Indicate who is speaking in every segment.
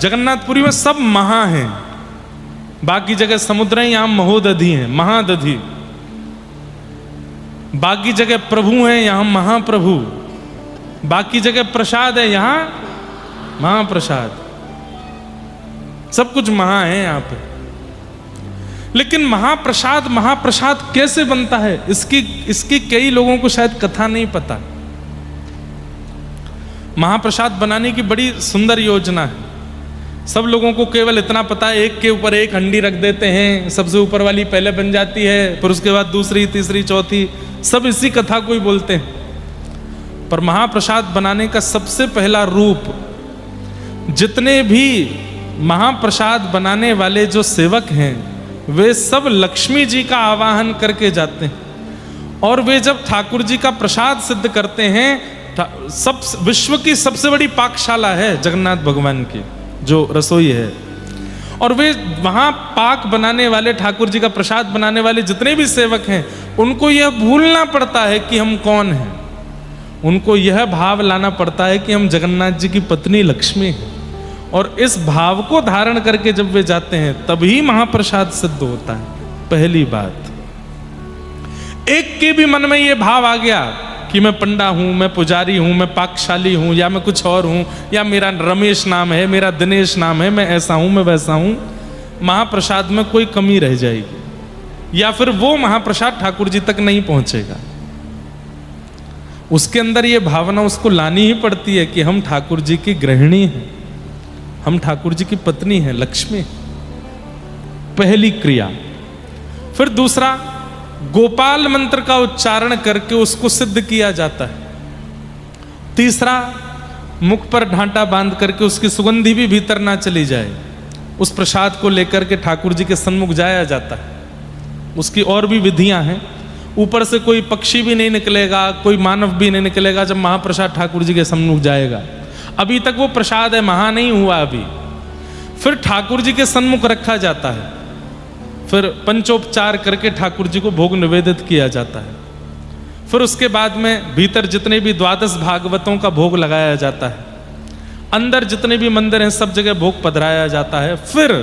Speaker 1: जगन्नाथपुरी में सब महा हैं, बाकी जगह समुद्र है, यहां महोदधि है, महादधि। बाकी जगह प्रभु हैं, यहां महाप्रभु। बाकी जगह प्रसाद है, यहां महाप्रसाद। सब कुछ महा है यहां पे। लेकिन महाप्रसाद कैसे बनता है, इसकी कई लोगों को शायद कथा नहीं पता। महाप्रसाद बनाने की बड़ी सुंदर योजना है। सब लोगों को केवल इतना पता है, एक के ऊपर एक हंडी रख देते हैं, सबसे ऊपर वाली पहले बन जाती है, फिर उसके बाद दूसरी, तीसरी, चौथी, सब इसी कथा को ही बोलते हैं। पर महाप्रसाद बनाने का सबसे पहला रूप, जितने भी महाप्रसाद बनाने वाले जो सेवक हैं वे सब लक्ष्मी जी का आवाहन करके जाते हैं। और वे जब ठाकुर जी का प्रसाद सिद्ध करते हैं, सब विश्व की सबसे बड़ी पाकशाला है जगन्नाथ भगवान की जो रसोई है, और वे वहां पाक बनाने वाले, ठाकुर जी का प्रसाद बनाने वाले जितने भी सेवक हैं, उनको यह भूलना पड़ता है कि हम कौन हैं। उनको यह भाव लाना पड़ता है कि हम जगन्नाथ जी की पत्नी लक्ष्मी हैं, और इस भाव को धारण करके जब वे जाते हैं तभी महाप्रसाद सिद्ध होता है। पहली बात, एक के भी मन में यह भाव आ गया कि मैं पंडा हूं, मैं पुजारी हूं, मैं पाकशाली हूं, या मैं कुछ और हूं, या मेरा रमेश नाम है, मेरा दिनेश नाम है, मैं ऐसा हूं, मैं वैसा हूं, महाप्रसाद में कोई कमी रह जाएगी, या फिर वो महाप्रसाद ठाकुर जी तक नहीं पहुंचेगा। उसके अंदर ये भावना उसको लानी ही पड़ती है कि हम ठाकुर जी की गृहिणी हैं, हम ठाकुर जी की पत्नी हैं, लक्ष्मी। पहली क्रिया। फिर दूसरा, गोपाल मंत्र का उच्चारण करके उसको सिद्ध किया जाता है। तीसरा, मुख पर ढांटा बांध करके उसकी सुगंधी भी भीतर ना चली जाए, उस प्रसाद को लेकर के ठाकुर जी के सन्मुख जाया जाता है। उसकी और भी विधियां हैं। ऊपर से कोई पक्षी भी नहीं निकलेगा, कोई मानव भी नहीं निकलेगा जब महाप्रसाद ठाकुर जी के सन्मुख जाएगा। अभी तक वो प्रसाद है, महा नहीं हुआ अभी। फिर ठाकुर जी के सन्मुख रखा जाता है, फिर पंचोपचार करके ठाकुर जी को भोग निवेदित किया जाता है। फिर उसके बाद में भीतर जितने भी 12 भागवतों का भोग लगाया जाता है, अंदर जितने भी मंदिर हैं सब जगह भोग पधराया जाता है। फिर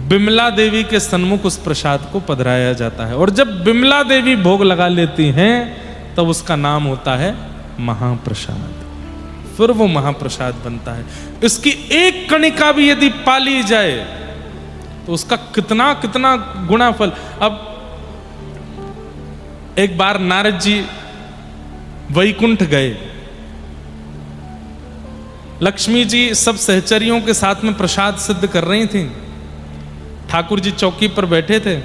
Speaker 1: बिमला देवी के सन्मुख उस प्रसाद को पधराया जाता है, और जब बिमला देवी भोग लगा लेती हैं तब उसका नाम होता है महाप्रसाद। फिर वो महाप्रसाद बनता है। इसकी एक कणिका भी यदि पाली जाए तो उसका कितना कितना गुना फल। अब एक बार नारद जी वैकुंठ गए, लक्ष्मी जी सब सहचरियों के साथ में प्रसाद सिद्ध कर रही थी, ठाकुर जी चौकी पर बैठे थे।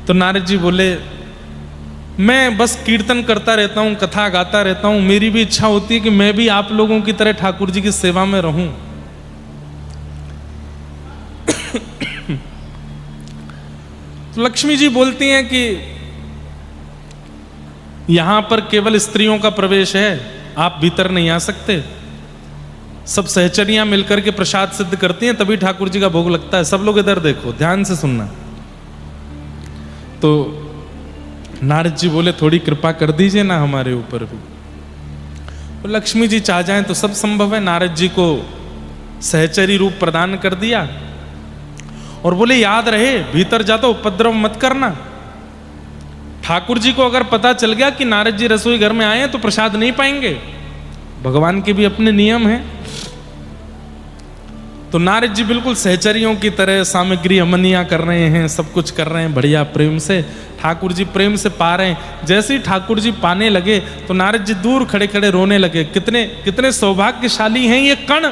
Speaker 1: तो नारद जी बोले, मैं बस कीर्तन करता रहता हूं, कथा गाता रहता हूं, मेरी भी इच्छा होती है कि मैं भी आप लोगों की तरह ठाकुर जी की सेवा में रहूं। तो लक्ष्मी जी बोलती हैं कि यहां पर केवल स्त्रियों का प्रवेश है, आप भीतर नहीं आ सकते। सब सहचरियां मिलकर के प्रसाद सिद्ध करती हैं, तभी ठाकुर जी का भोग लगता है। सब लोग इधर देखो, ध्यान से सुनना। तो नारद जी बोले, थोड़ी कृपा कर दीजिए ना हमारे ऊपर भी। तो लक्ष्मी जी चाह जाएं तो सब संभव है। नारद जी को सहचरी रूप प्रदान कर दिया और बोले, याद रहे भीतर जाता उपद्रव मत करना। ठाकुर जी को अगर पता चल गया कि नारद जी रसोई घर में आए हैं तो प्रसाद नहीं पाएंगे, भगवान के भी अपने नियम हैं। तो नारद जी बिल्कुल सहचरियों की तरह सामग्री अमनिया कर रहे हैं, सब कुछ कर रहे हैं बढ़िया प्रेम से। ठाकुर जी प्रेम से पा रहे हैं। जैसे ही ठाकुर जी पाने लगे तो नारद जी दूर खड़े खड़े रोने लगे। कितने कितने सौभाग्यशाली हैं ये कण,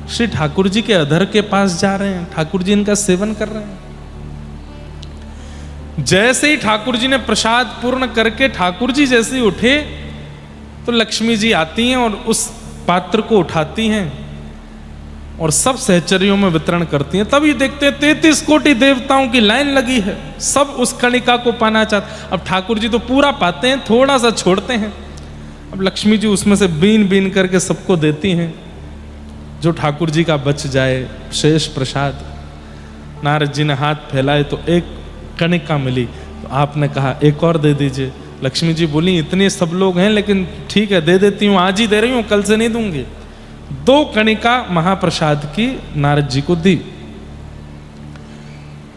Speaker 1: श्री ठाकुर जी के अधर के पास जा रहे हैं, ठाकुर जी इनका सेवन कर रहे हैं। जैसे ही ठाकुर जी ने प्रसाद पूर्ण करके ठाकुर जी जैसे ही उठे तो लक्ष्मी जी आती हैं और उस पात्र को उठाती हैं और सब सहचरियों में वितरण करती हैं। तभी देखते हैं 33 कोटि देवताओं की लाइन लगी है, सब उस कणिका को पाना चाहते। अब ठाकुर जी तो पूरा पाते हैं, थोड़ा सा छोड़ते हैं। अब लक्ष्मी जी उसमें से बीन बीन करके सबको देती हैं, जो ठाकुर जी का बच जाए शेष प्रसाद। नारद जी ने हाथ फैलाए तो एक कणिका मिली, तो आपने कहा एक और दे दीजिए। लक्ष्मी जी बोली, इतने सब लोग हैं लेकिन ठीक है दे देती हूँ, आज ही दे रही हूँ, कल से नहीं दूंगी। 2 कणिका महाप्रसाद की नारद जी को दी।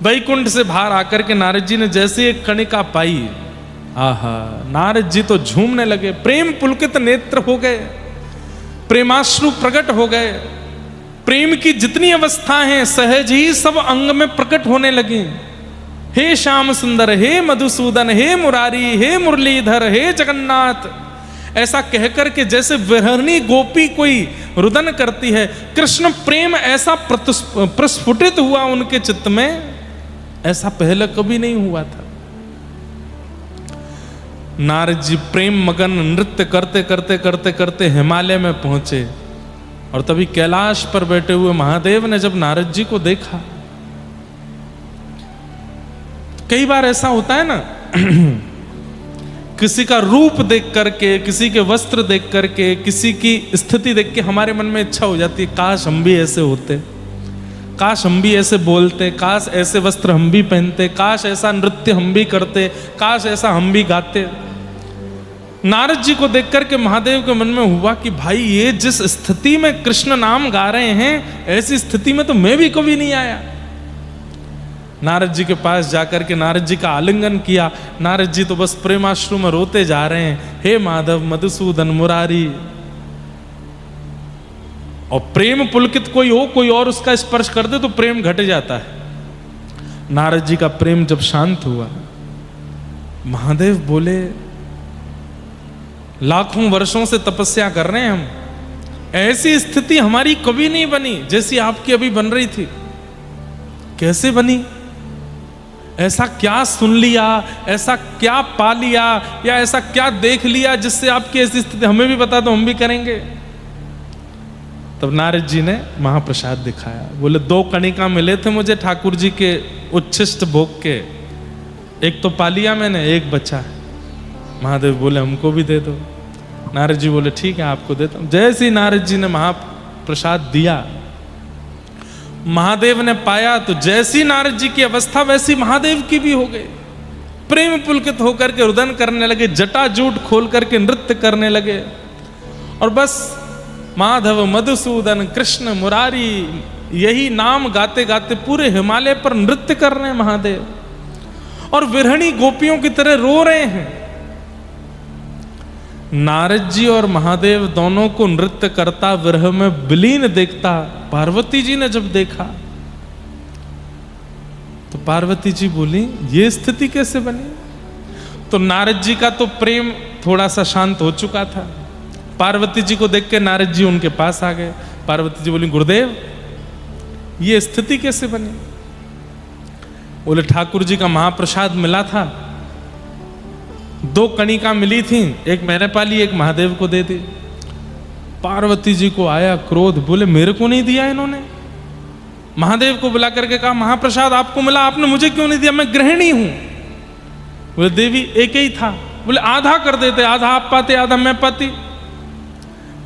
Speaker 1: वैकुंठ से बाहर आकर के नारद जी ने जैसे एक कणिका पाई, आहा, नारद जी तो झूमने लगे, प्रेम पुलकित नेत्र हो गए, प्रेमाश्रु प्रकट हो गए, प्रेम की जितनी अवस्थाएं हैं सहज ही सब अंग में प्रकट होने लगी। हे श्याम सुंदर, हे मधुसूदन, हे मुरारी, हे मुरलीधर, हे जगन्नाथ, ऐसा कहकर के जैसे विरहणी गोपी कोई रुदन करती है, कृष्ण प्रेम ऐसा प्रस्फुटित हुआ उनके चित्त में, ऐसा पहले कभी नहीं हुआ था। नारद जी प्रेम मगन नृत्य करते करते करते करते हिमालय में पहुंचे, और तभी कैलाश पर बैठे हुए महादेव ने जब नारद जी को देखा, कई बार ऐसा होता है ना किसी का रूप देख करके, किसी के वस्त्र देख करके, किसी की स्थिति देख के हमारे मन में इच्छा हो जाती है, काश हम भी ऐसे होते, काश हम भी ऐसे बोलते, काश ऐसे वस्त्र हम भी पहनते, काश ऐसा नृत्य हम भी करते, काश ऐसा हम भी गाते। नारद जी को देख करके महादेव के मन में हुआ कि भाई ये जिस स्थिति में कृष्ण नाम गा रहे हैं, ऐसी स्थिति में तो मैं भी कभी नहीं आया। नारद जी के पास जाकर के नारद जी का आलिंगन किया। नारद जी तो बस प्रेमाश्रु में रोते जा रहे हैं, हे माधव, मधुसूदन, मुरारी। और प्रेम पुलकित कोई हो, कोई और उसका स्पर्श कर दे तो प्रेम घट जाता है। नारद जी का प्रेम जब शांत हुआ, महादेव बोले, लाखों वर्षों से तपस्या कर रहे हैं हम, ऐसी स्थिति हमारी कभी नहीं बनी जैसी आपकी अभी बन रही थी। कैसे बनी? ऐसा क्या सुन लिया, ऐसा क्या पा लिया, या ऐसा क्या देख लिया जिससे आपकी ऐसी स्थिति, हमें भी बता दो, हम भी करेंगे। तब नारद जी ने महाप्रसाद दिखाया। बोले 2 कणिका मिले थे मुझे ठाकुर जी के उच्छिष्ट भोग के, एक तो पा लिया मैंने, एक बचा है। महादेव बोले हमको भी दे दो। नारद जी बोले ठीक है, आपको देता हूं। जैसे ही नारद जी ने महाप्रसाद दिया, महादेव ने पाया तो जैसी नारद जी की अवस्था वैसी महादेव की भी हो गई। प्रेम पुलकित होकर के रुदन करने लगे, जटाजूट खोल करके नृत्य करने लगे, और बस माधव, मधुसूदन, कृष्ण, मुरारी, यही नाम गाते गाते पूरे हिमालय पर नृत्य कर रहे हैं महादेव, और विरहणी गोपियों की तरह रो रहे हैं। नारद जी और महादेव दोनों को नृत्य करता, विरह में विलीन देखता पार्वती जी ने जब देखा, तो पार्वती जी बोली ये स्थिति कैसे बनी? तो नारद जी का तो प्रेम थोड़ा सा शांत हो चुका था। पार्वती जी को देख के नारद जी उनके पास आ गए। पार्वती जी बोली गुरुदेव ये स्थिति कैसे बनी? बोले ठाकुर जी का महाप्रसाद मिला था, 2 कणिका मिली थी, एक मैंने पाली, एक महादेव को दे दी। पार्वती जी को आया क्रोध, बोले मेरे को नहीं दिया इन्होंने। महादेव को बुला करके कहा महाप्रसाद आपको मिला, आपने मुझे क्यों नहीं दिया, मैं गृहिणी हूं। बोले देवी एक ही था। बोले आधा कर देते, आधा आप पाते आधा मैं पाती।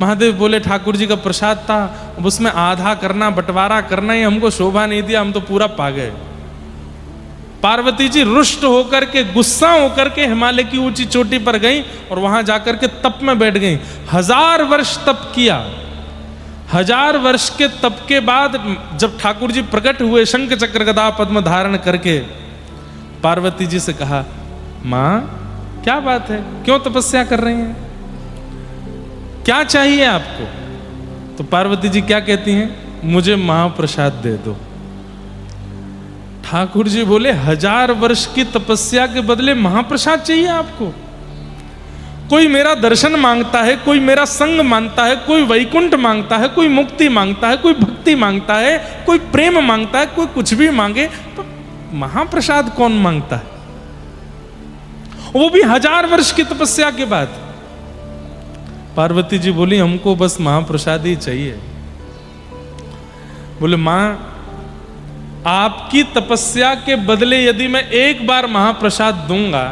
Speaker 1: महादेव बोले ठाकुर जी का प्रसाद था, अब उसमें आधा करना, बंटवारा करना ही हमको शोभा नहीं दिया, हम तो पूरा पा गए। पार्वती जी रुष्ट होकर के, गुस्सा होकर के हिमालय की ऊंची चोटी पर गई और वहां जाकर के तप में बैठ गई। 1000 वर्ष तप किया। 1000 वर्ष के तप के बाद जब ठाकुर जी प्रकट हुए शंख चक्र गदा पद्म धारण करके, पार्वती जी से कहा मां क्या बात है, क्यों तपस्या कर रही हैं, क्या चाहिए आपको? तो पार्वती जी क्या कहती हैं, मुझे महाप्रसाद दे दो। ठाकुर जी बोले 1000 वर्ष की तपस्या के बदले महाप्रसाद चाहिए आपको? कोई मेरा दर्शन मांगता है, कोई मेरा संग मांगता है, कोई वैकुंठ मांगता है, कोई मुक्ति मांगता है, कोई भक्ति मांगता है, कोई प्रेम मांगता है, कोई कुछ भी मांगे, तो महाप्रसाद कौन मांगता है, वो भी 1000 वर्ष की तपस्या के बाद? पार्वती जी बोली हमको बस महाप्रसाद ही चाहिए। बोले मां आपकी तपस्या के बदले यदि मैं एक बार महाप्रसाद दूंगा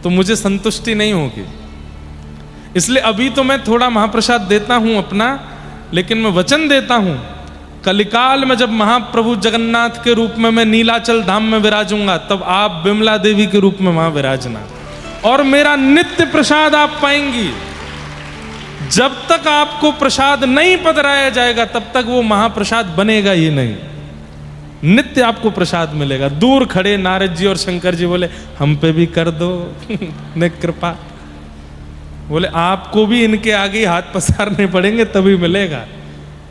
Speaker 1: तो मुझे संतुष्टि नहीं होगी, इसलिए अभी तो मैं थोड़ा महाप्रसाद देता हूं अपना, लेकिन मैं वचन देता हूं कलिकाल में जब महाप्रभु जगन्नाथ के रूप में मैं नीलाचल धाम में विराजूंगा, तब आप बिमला देवी के रूप में वहां विराजना, और मेरा नित्य प्रसाद आप पाएंगी। जब तक आपको प्रसाद नहीं पधराया जाएगा तब तक वो महाप्रसाद बनेगा ही नहीं। नित्य आपको प्रसाद मिलेगा। दूर खड़े नारद जी और शंकर जी बोले हम पे भी कर दो ने कृपा। बोले आपको भी इनके आगे हाथ पसारने पड़ेंगे तभी मिलेगा।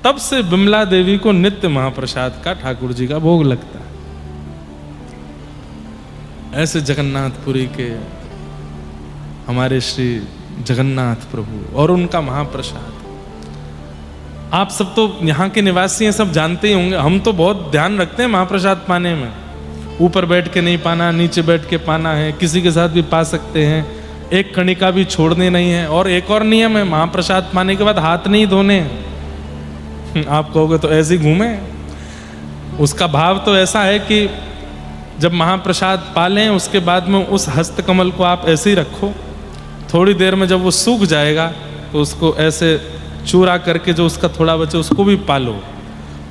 Speaker 1: तब से विमला देवी को नित्य महाप्रसाद का ठाकुर जी का भोग लगता है। ऐसे जगन्नाथपुरी के हमारे श्री जगन्नाथ प्रभु और उनका महाप्रसाद, आप सब तो यहाँ के निवासी हैं, सब जानते ही होंगे। हम तो बहुत ध्यान रखते हैं महाप्रसाद पाने में। ऊपर बैठ के नहीं पाना, नीचे बैठ के पाना है, किसी के साथ भी पा सकते हैं, एक कणिका भी छोड़नी नहीं है। और एक और नियम है, महाप्रसाद पाने के बाद हाथ नहीं धोने। आप कहोगे तो ऐसे ही घूमे। उसका भाव तो ऐसा है कि जब महाप्रसाद पा लें उसके बाद में उस हस्त कमल को आप ऐसे ही रखो। थोड़ी देर में जब वो सूख जाएगा तो उसको ऐसे चूरा करके जो उसका थोड़ा बचे उसको भी पालो,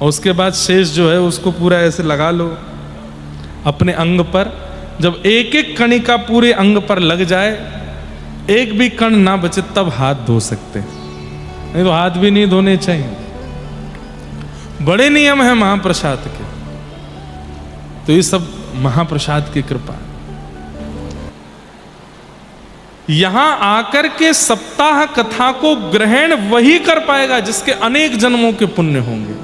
Speaker 1: और उसके बाद शेष जो है उसको पूरा ऐसे लगा लो अपने अंग पर। जब एक एक कणिका पूरे अंग पर लग जाए, एक भी कण ना बचे, तब हाथ धो सकते, नहीं तो हाथ भी नहीं धोने चाहिए। बड़े नियम है महाप्रसाद के। तो ये सब महाप्रसाद की कृपा। यहां आकर के सप्ताह कथा को ग्रहण वही कर पाएगा जिसके अनेक जन्मों के पुण्य होंगे।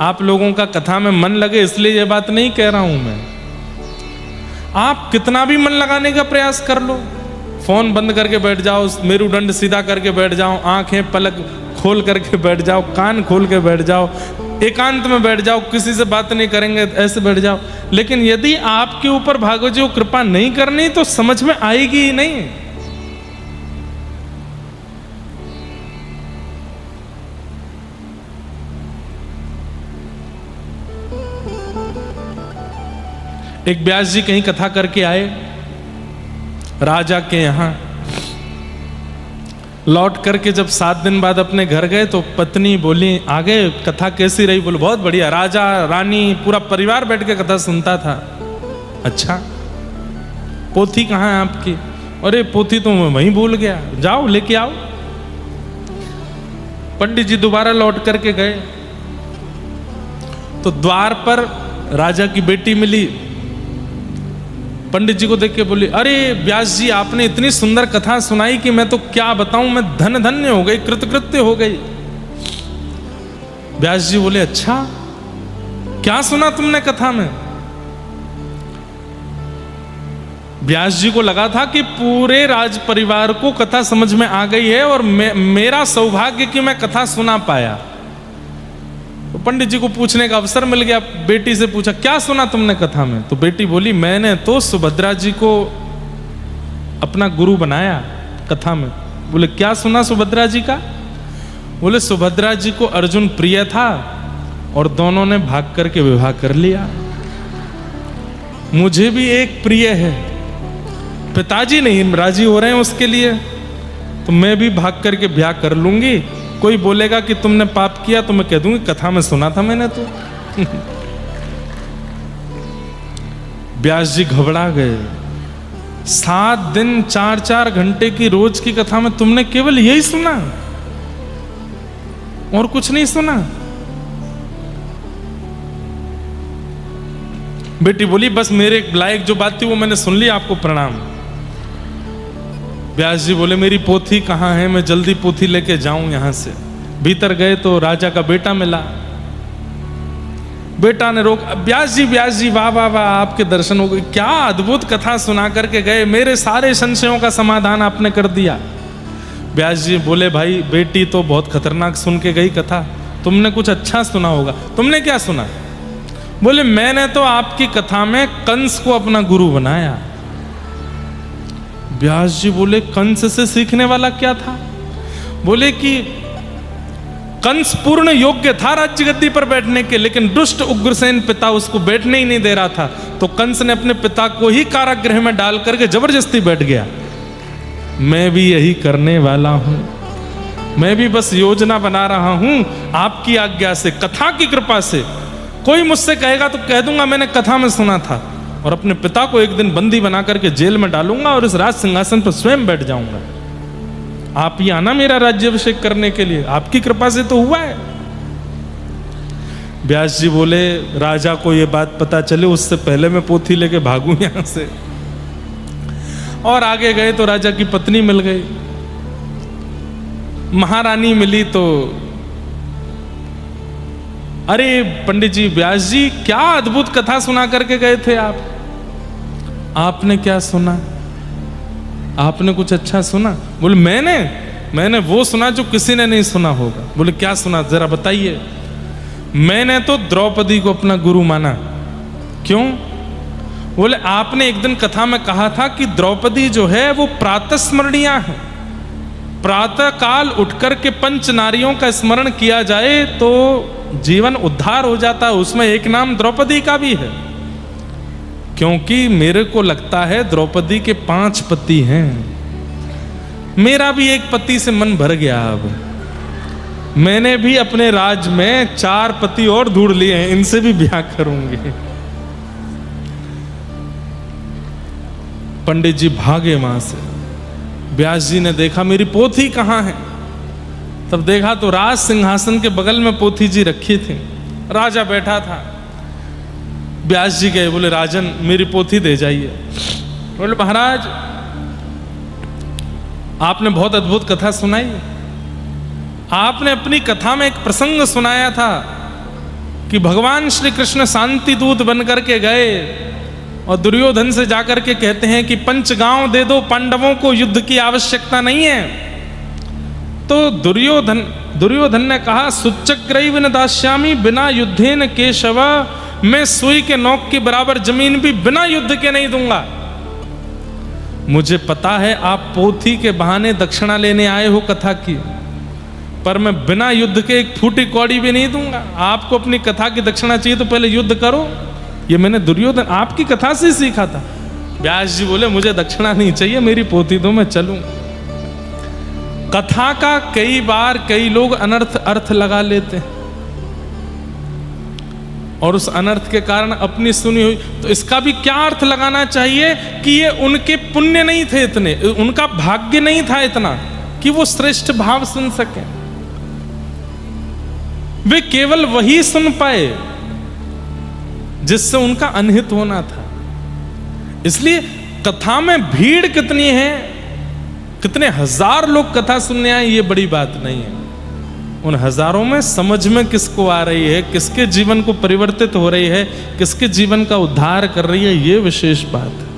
Speaker 1: आप लोगों का कथा में मन लगे इसलिए ये बात नहीं कह रहा हूं मैं। आप कितना भी मन लगाने का प्रयास कर लो, फोन बंद करके बैठ जाओ, मेरुदंड सीधा करके बैठ जाओ, आंखें पलक खोल करके बैठ जाओ, कान खोल के बैठ जाओ, एकांत में बैठ जाओ, किसी से बात नहीं करेंगे, ऐसे बैठ जाओ, लेकिन यदि आपके ऊपर भागवत जी को कृपा नहीं करनी तो समझ में आएगी ही नहीं। एक व्यास जी कहीं कथा करके आए राजा के यहां, लौट करके जब 7 दिन बाद अपने घर गए तो पत्नी बोली आगे कथा कैसी रही? बोले बहुत बढ़िया, राजा रानी पूरा परिवार बैठ के कथा सुनता था। अच्छा, पोथी कहाँ है आपकी? अरे पोथी तो मैं वहीं भूल गया, जाओ लेके आओ। पंडित जी दोबारा लौट करके गए तो द्वार पर राजा की बेटी मिली। पंडित जी को देख के बोली अरे व्यास जी आपने इतनी सुंदर कथा सुनाई कि मैं तो क्या बताऊं, मैं धन धन्य हो गई, कृतकृत्य हो गई। व्यास जी बोले अच्छा क्या सुना तुमने कथा में? व्यास जी को लगा था कि पूरे राज परिवार को कथा समझ में आ गई है और मेरा सौभाग्य कि मैं कथा सुना पाया। तो पंडित जी को पूछने का अवसर मिल गया। बेटी से पूछा क्या सुना तुमने कथा में? तो बेटी बोली मैंने तो सुभद्रा जी को अपना गुरु बनाया कथा में। बोले क्या सुना सुभद्रा जी का? बोले सुभद्रा जी को अर्जुन प्रिय था और दोनों ने भाग करके विवाह कर लिया। मुझे भी एक प्रिय है, पिताजी नहीं राजी हो रहे हैं उसके लिए, तो मैं भी भाग करके ब्याह कर लूंगी। कोई बोलेगा कि तुमने पाप किया तो मैं कह दूंगी कथा में सुना था मैंने तो। व्यास जी घबरा गए। 7 दिन 4-4 घंटे की रोज की कथा में तुमने केवल यही सुना और कुछ नहीं सुना? बेटी बोली बस मेरे लायक जो बात थी वो मैंने सुन ली, आपको प्रणाम। व्यास जी बोले मेरी पोथी कहाँ है, मैं जल्दी पोथी लेके जाऊं यहां से। भीतर गए तो राजा का बेटा मिला। बेटा ने रोक, व्यास जी वाह वाह वाह आपके दर्शन हो गए, क्या अद्भुत कथा सुना करके गए, मेरे सारे संशयों का समाधान आपने कर दिया। व्यास जी बोले भाई बेटी तो बहुत खतरनाक सुन के गई कथा, तुमने कुछ अच्छा सुना होगा। तुमने क्या सुना? बोले मैंने तो आपकी कथा में कंस को अपना गुरु बनाया। व्यास जी बोले कंस से सीखने वाला क्या था? बोले कि कंस पूर्ण योग्य था राज्य गद्दी पर बैठने के, लेकिन दुष्ट उग्रसेन पिता उसको बैठने ही नहीं दे रहा था, तो कंस ने अपने पिता को ही कारागृह में डाल करके जबरदस्ती बैठ गया। मैं भी यही करने वाला हूं, मैं भी बस योजना बना रहा हूं आपकी आज्ञा से, कथा की कृपा से। कोई मुझसे कहेगा तो कह दूंगा मैंने कथा में सुना था, और अपने पिता को एक दिन बंदी बना करके जेल में डालूंगा और इस राज सिंहासन पर स्वयं बैठ जाऊंगा। आप ही आना मेरा राज्याभिषेक करने के लिए, आपकी कृपा से तो हुआ है। व्यास जी बोले राजा को ये बात पता चले उससे पहले मैं पोथी लेके भागूं यहां से। और आगे गए तो राजा की पत्नी मिल गई, महारानी मिली तो अरे पंडित जी, व्यास जी क्या अद्भुत कथा सुना करके गए थे आप। आपने क्या सुना? आपने कुछ अच्छा सुना? बोले मैंने वो सुना जो किसी ने नहीं सुना होगा। बोले क्या सुना, जरा बताइए। मैंने तो द्रौपदी को अपना गुरु माना। क्यों? बोले आपने एक दिन कथा में कहा था कि द्रौपदी जो है वो प्रातस्मरणीय है, प्रातः काल उठकर के पंच नारियों का स्मरण किया जाए तो जीवन उद्धार हो जाता है। उसमें एक नाम द्रौपदी का भी है, क्योंकि मेरे को लगता है द्रौपदी के 5 पति हैं। मेरा भी एक पति से मन भर गया। अब मैंने भी अपने राज में 4 पति और ढूंढ लिए हैं, इनसे भी ब्याह करूंगी। पंडित जी भागे वहां से। व्यास जी ने देखा मेरी पोथी कहां है। तब देखा तो राज सिंहासन के बगल में पोथी जी रखी थी, राजा बैठा था। व्यास जी गए, बोले राजन मेरी पोथी दे जाइए। बोले महाराज आपने बहुत अद्भुत कथा सुनाई। आपने अपनी कथा में एक प्रसंग सुनाया था कि भगवान श्री कृष्ण शांति दूत बन करके गए और दुर्योधन से जाकर के कहते हैं कि पंचगांव दे दो, पांडवों को युद्ध की आवश्यकता नहीं है। तो दुर्योधन ने कहा सुच्चक्रैव न दास्यामि बिना युद्धेन केशव, मैं सुई के नोक के बराबर जमीन भी बिना युद्ध के नहीं दूंगा। मुझे पता है आप पोथी के बहाने दक्षिणा लेने आए हो कथा की, पर मैं बिना युद्ध के एक फूटी कौड़ी भी नहीं दूंगा। आपको अपनी कथा की दक्षिणा चाहिए तो पहले युद्ध करो। ये मैंने दुर्योधन आपकी कथा से सीखा था। व्यास जी बोले मुझे दक्षिणा नहीं चाहिए, मेरी पोथी दो, मैं चलूं। कथा का कई बार कई लोग अनर्थ अर्थ लगा लेते हैं और उस अनर्थ के कारण अपनी सुनी हुई, तो इसका भी क्या अर्थ लगाना चाहिए कि ये उनके पुण्य नहीं थे इतने, उनका भाग्य नहीं था इतना कि वो श्रेष्ठ भाव सुन सके। वे केवल वही सुन पाए जिससे उनका अनहित होना था। इसलिए कथा में भीड़ कितनी है, कितने हजार लोग कथा सुनने आए, ये बड़ी बात नहीं है। उन हजारों में समझ में किसको आ रही है, किसके जीवन को परिवर्तित हो रही है, किसके जीवन का उद्धार कर रही है, ये विशेष बात है।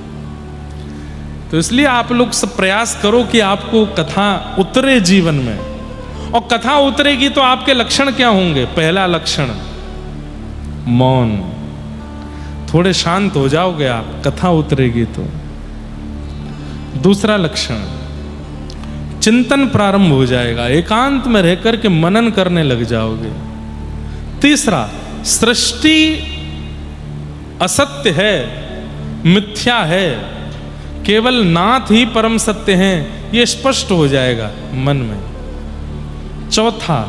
Speaker 1: तो इसलिए आप लोग सब प्रयास करो कि आपको कथा उतरे जीवन में। और कथा उतरेगी तो आपके लक्षण क्या होंगे? पहला लक्षण मौन, थोड़े शांत हो जाओगे आप, कथा उतरेगी तो। दूसरा लक्षण चिंतन प्रारंभ हो जाएगा, एकांत में रहकर के मनन करने लग जाओगे। तीसरा सृष्टि असत्य है, मिथ्या है, केवल नाथ ही परम सत्य हैं, ये स्पष्ट हो जाएगा मन में। चौथा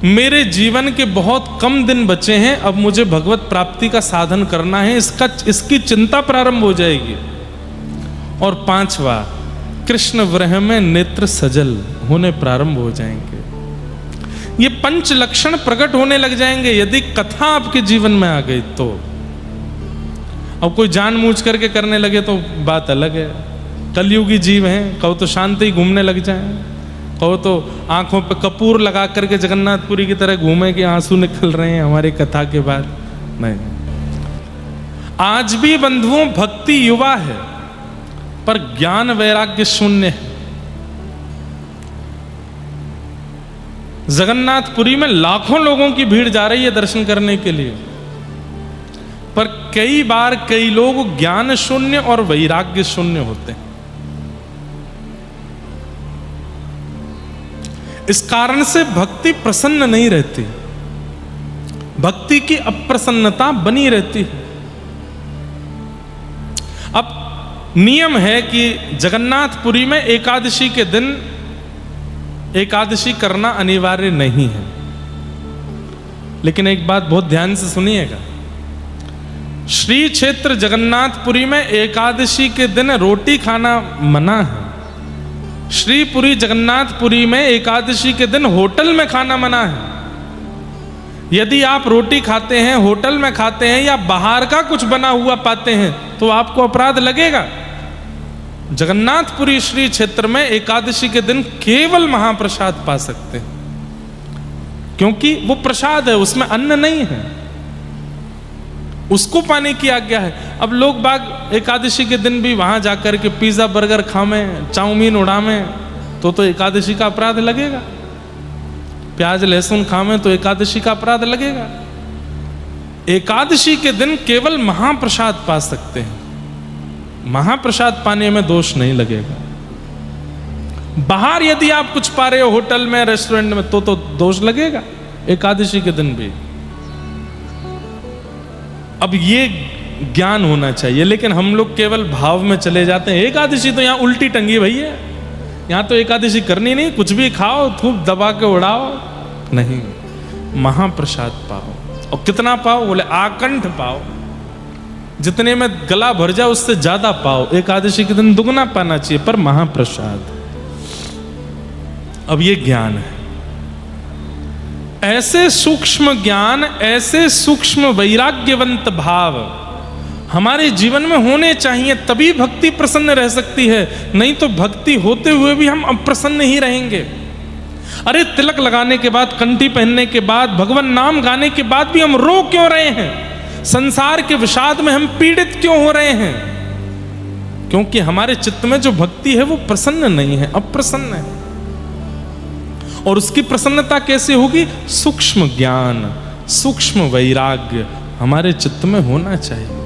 Speaker 1: मेरे जीवन के बहुत कम दिन बचे हैं, अब मुझे भगवत प्राप्ति का साधन करना है, इसकी चिंता प्रारंभ हो जाएगी। और पांचवा कृष्ण विरह में नेत्र सजल होने प्रारंभ हो जाएंगे। ये 5 लक्षण प्रकट होने लग जाएंगे यदि कथा आपके जीवन में आ गई तो। अब कोई जानबूझ करके करने लगे तो बात अलग है। कलयुगी जीव हैं, कहो तो शांति घूमने लग जाए, कहो तो आंखों पे कपूर लगा करके जगन्नाथपुरी की तरह घूमे कि आंसू निकल रहे हैं हमारी कथा के बाद। नहीं, आज भी बंधुओं भक्ति युवा है पर ज्ञान वैराग्य शून्य है। जगन्नाथपुरी में लाखों लोगों की भीड़ जा रही है दर्शन करने के लिए, पर कई बार कई लोग ज्ञान शून्य और वैराग्य शून्य होते हैं। इस कारण से भक्ति प्रसन्न नहीं रहती, भक्ति की अप्रसन्नता बनी रहती है। अब नियम है कि जगन्नाथपुरी में एकादशी के दिन एकादशी करना अनिवार्य नहीं है, लेकिन एक बात बहुत ध्यान से सुनिएगा, श्री क्षेत्र जगन्नाथपुरी में एकादशी के दिन रोटी खाना मना है, श्रीपुरी जगन्नाथपुरी में एकादशी के दिन होटल में खाना मना है। यदि आप रोटी खाते हैं, होटल में खाते हैं या बाहर का कुछ बना हुआ पाते हैं तो आपको अपराध लगेगा। जगन्नाथपुरी श्री क्षेत्र में एकादशी के दिन केवल महाप्रसाद पा सकते हैं, क्योंकि वो प्रसाद है, उसमें अन्न नहीं है, उसको पाने की आज्ञा है। अब लोग बाग एकादशी के दिन भी वहां जाकर के पिज्जा बर्गर खावें, चाउमीन उड़ावें तो एकादशी का अपराध लगेगा। प्याज लहसुन खावें तो एकादशी का अपराध लगेगा। एकादशी के दिन केवल महाप्रसाद पा सकते हैं, महाप्रसाद पाने में दोष नहीं लगेगा। बाहर यदि आप कुछ पा रहे हो होटल में, रेस्टोरेंट में, तो दोष लगेगा एकादशी के दिन भी। अब ये ज्ञान होना चाहिए, लेकिन हम लोग केवल भाव में चले जाते हैं। एकादशी तो यहां उल्टी टंगी भैया, यहां तो एकादशी करनी नहीं, कुछ भी खाओ, थूक दबा के उड़ाओ। नहीं, महाप्रसाद पाओ। और कितना पाओ? बोले आकंठ पाओ, जितने में गला भर जाए उससे ज्यादा पाओ। एकादशी के दिन दुगना पाना चाहिए, पर महाप्रसाद। अब ये ज्ञान है, ऐसे सूक्ष्म ज्ञान, ऐसे सूक्ष्म वैराग्यवंत भाव हमारे जीवन में होने चाहिए, तभी भक्ति प्रसन्न रह सकती है। नहीं तो भक्ति होते हुए भी हम अप्रसन्न ही रहेंगे। अरे तिलक लगाने के बाद, कंठी पहनने के बाद, भगवान नाम गाने के बाद भी हम रो क्यों रहे हैं? संसार के विषाद में हम पीड़ित क्यों हो रहे हैं? क्योंकि हमारे चित्त में जो भक्ति है वो प्रसन्न नहीं है, अप्रसन्न है। और उसकी प्रसन्नता कैसे होगी? सूक्ष्म ज्ञान, सूक्ष्म वैराग्य हमारे चित्त में होना चाहिए।